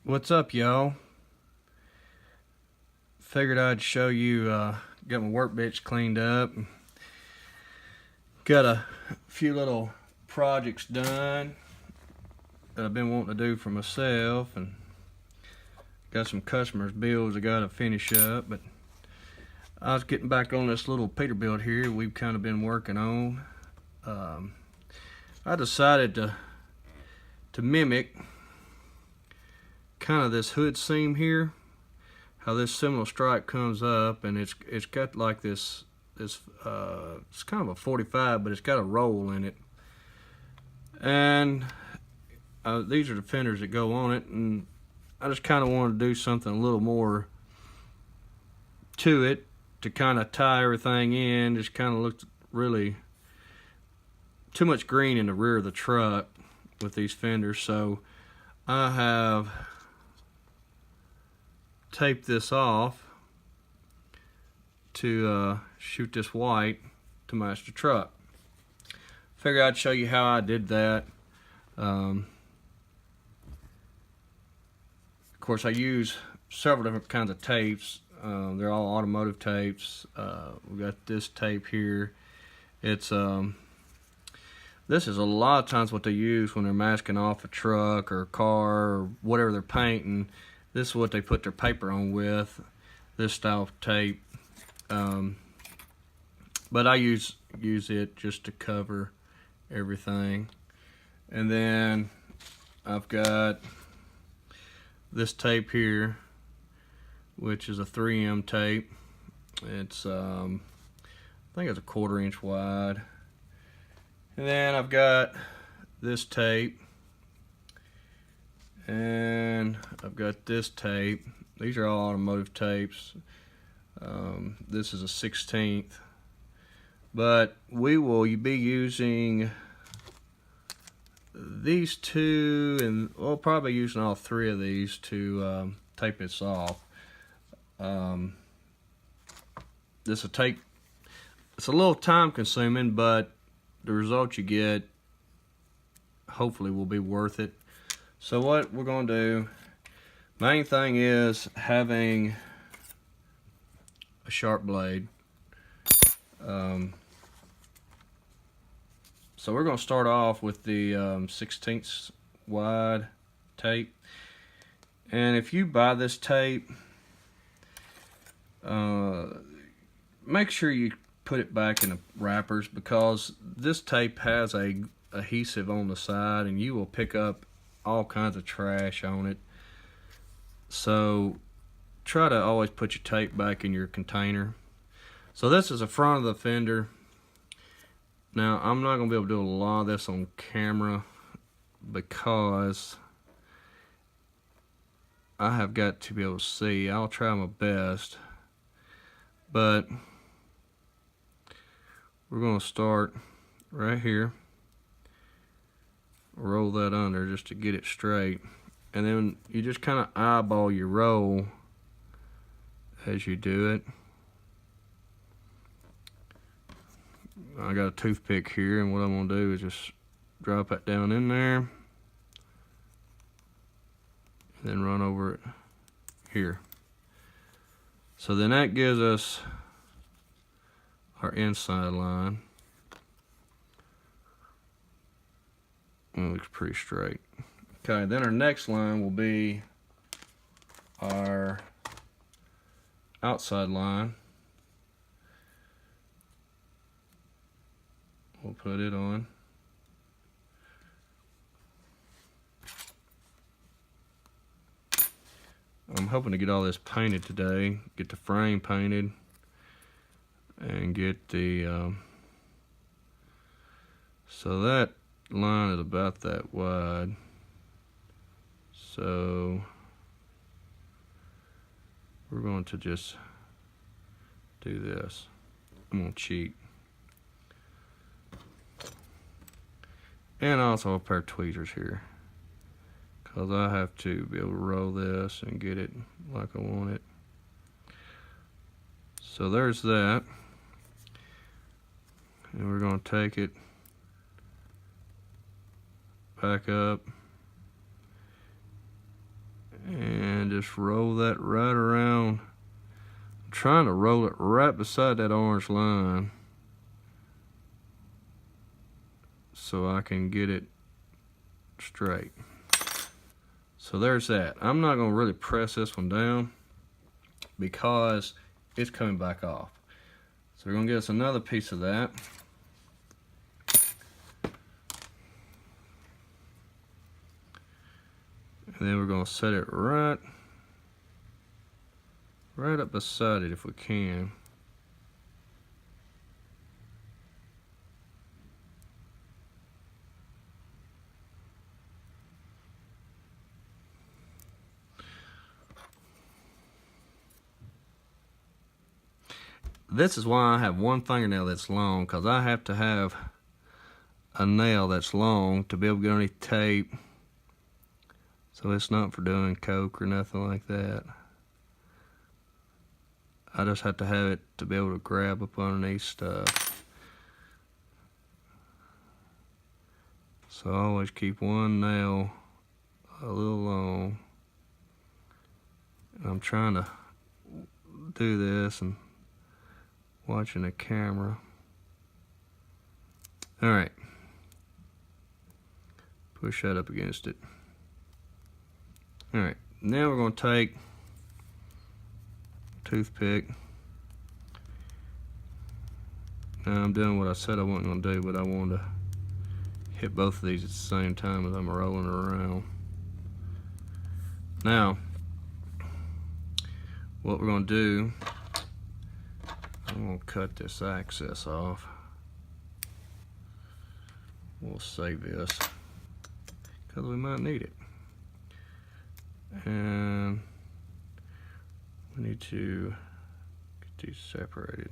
What's up, y'all? Figured I'd show you, got my workbench cleaned up. Got a few little projects done that I've been wanting to do for myself, and got some customers' bills I gotta finish up. But I was getting back on this little Peterbilt here we've kind of been working on. I decided to mimic kind of this hood seam here, how this seminal stripe comes up, and it's got like this it's kind of a 45, but it's got a roll in it, and these are the fenders that go on it, and I just kind of wanted to do something a little more to it to kind of tie everything in. Just kind of looked really too much green in the rear of the truck with these fenders, so I have taped this off to shoot this white to match the truck. Figured I'd show you how I did that. Of course, I use several different kinds of tapes. They're all automotive tapes. We got this tape here. It's this is a lot of times what they use when they're masking off a truck or a car or whatever they're painting. This is what they put their paper on with, this style of tape. But I use it just to cover everything. And then I've got this tape here, which is a 3M tape. It's I think it's a 1/4 inch wide. And then I've got this tape, and I've got this tape. These are all automotive tapes. This is a 1/16, but we will be using these two, and we'll probably using all three of these to tape this off. This will take, it's a little time consuming, but the result you get hopefully will be worth it. So what we're going to do, main thing is having a sharp blade. So we're going to start off with the 1/16 wide tape. And if you buy this tape, make sure you put it back in the wrappers, because this tape has a adhesive on the side, and you will pick up all kinds of trash on it. So try to always put your tape back in your container. So this is the front of the fender. Now I'm not going to be able to do a lot of this on camera because I have got to be able to see. I'll try my best, but we're going to start right here, roll that under just to get it straight, and then you just kind of eyeball your roll as you do it. I got a toothpick here, and what I'm going to do is just drop that down in there and then run over it here. So then that gives us our inside line. It looks pretty straight. Okay, then our next line will be our outside line. We'll put it on. I'm hoping to get all this painted today, get the frame painted, and get the so that line is about that wide. So we're going to just do this. I'm going to cheat. And also a pair of tweezers here, because I have to be able to roll this and get it like I want it. So there's that. And we're going to take it back up and just roll that right around. I'm trying to roll it right beside that orange line so I can get it straight. So there's that. I'm not going to really press this one down because it's coming back off. So we're going to get us another piece of that. And then we're going to set it right up beside it if we can. This is why I have one fingernail that's long, because I have to have a nail that's long to be able to get underneath tape. So it's not for doing coke or nothing like that. I just have to have it to be able to grab up underneath stuff. So I always keep one nail a little long. And I'm trying to do this and watching the camera. Alright. Push that up against it. Alright, now we're going to take a toothpick. Now I'm doing what I said I wasn't going to do, but I wanted to hit both of these at the same time as I'm rolling around. Now, what we're going to do, I'm going to cut this access off. We'll save this because we might need it. And we need to get these separated.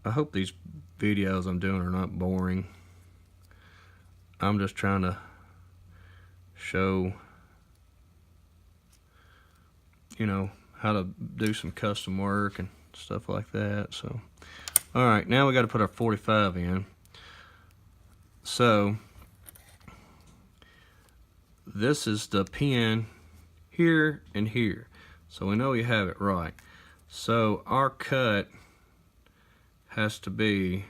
I hope these videos I'm doing are not boring. I'm just trying to show, you know, how to do some custom work and stuff like that. So, all right, now we got to put our 45 in. So this is the pin here and here, so we know we have it right. So our cut has to be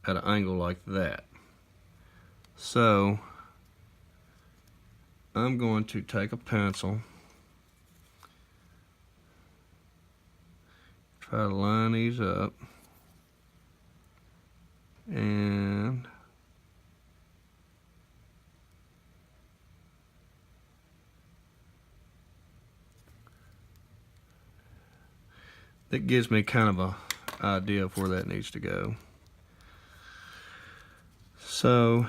at an angle like that. So I'm going to take a pencil, try to line these up, and that gives me kind of a idea of where that needs to go. So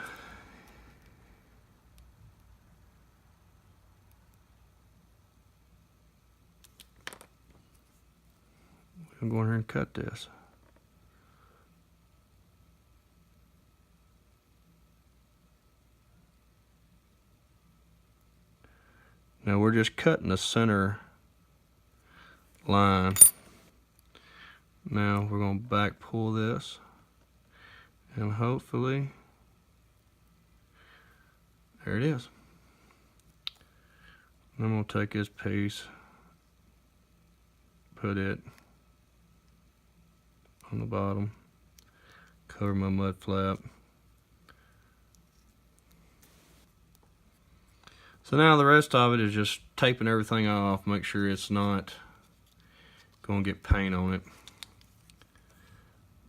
I'm going here and cut this. Now we're just cutting the center line. Now we're going to back pull this, and hopefully, there it is. I'm going to take this piece, put it on the bottom, cover my mud flap. So now the rest of it is just taping everything off, make sure it's not going to get paint on it.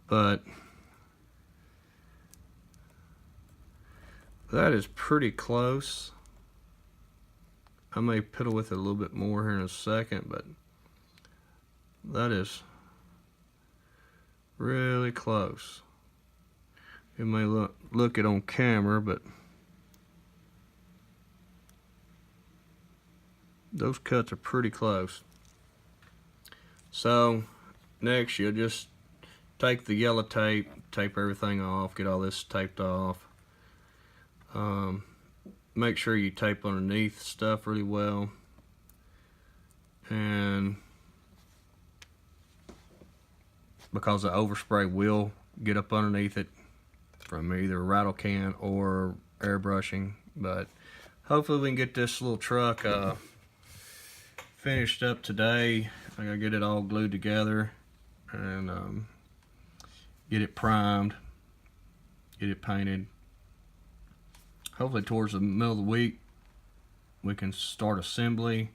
But that is pretty close. I may piddle with it a little bit more here in a second, but that is really close. It may look it on camera, but those cuts are pretty close. So next you'll just take the yellow tape, tape everything off, get all this taped off. Make sure you tape underneath stuff really well, and because the overspray will get up underneath it. from either rattle can or airbrushing. But hopefully we can get this little truck finished up today. I gotta get it all glued together and get it primed, get it painted. Hopefully towards the middle of the week we can start assembly,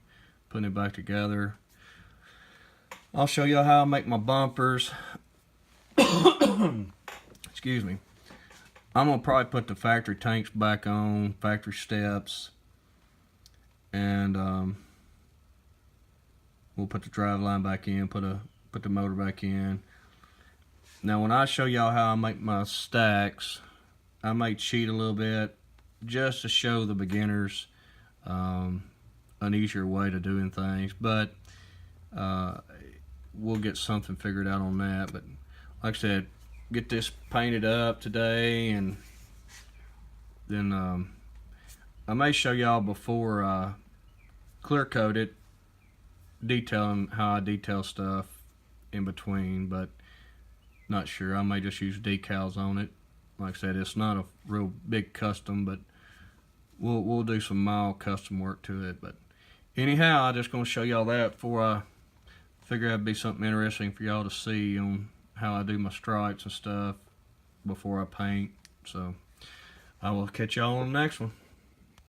putting it back together. I'll show you how I make my bumpers. Excuse me. I'm gonna probably put the factory tanks back on, factory steps, and we'll put the drive line back in, put the motor back in. Now when I show y'all how I make my stacks, I might cheat a little bit just to show the beginners an easier way to doing things, but we'll get something figured out on that. But like I said, get this painted up today, and then I may show y'all before I clear coat it, detailing how I detail stuff in between, but not sure. I may just use decals on it. Like I said, it's not a real big custom, but we'll do some mild custom work to it. But anyhow, I'm just going to show y'all that before I figure it'd be something interesting for y'all to see on how I do my stripes and stuff before I paint. So I will catch y'all on the next one.